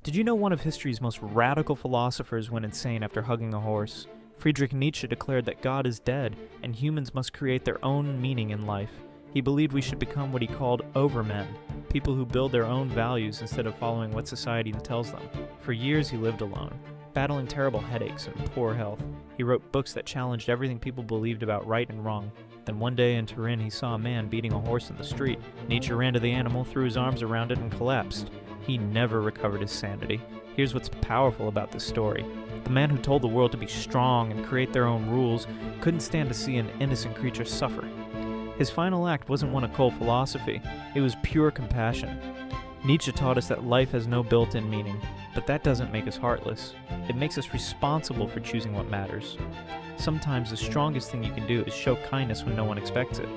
Did you know one of history's most radical philosophers went insane after hugging a horse? Friedrich Nietzsche declared that God is dead, and humans must create their own meaning in life. He believed we should become what he called overmen, people who build their own values instead of following what society tells them. For years he lived alone, battling terrible headaches and poor health. He wrote books that challenged everything people believed about right and wrong. Then one day in Turin he saw a man beating a horse in the street. Nietzsche ran to the animal, threw his arms around it, and collapsed. He never recovered his sanity. Here's what's powerful about this story. The man who told the world to be strong and create their own rules couldn't stand to see an innocent creature suffer. His final act wasn't one of cold philosophy, it was pure compassion. Nietzsche taught us that life has no built-in meaning, but that doesn't make us heartless. It makes us responsible for choosing what matters. Sometimes the strongest thing you can do is show kindness when no one expects it.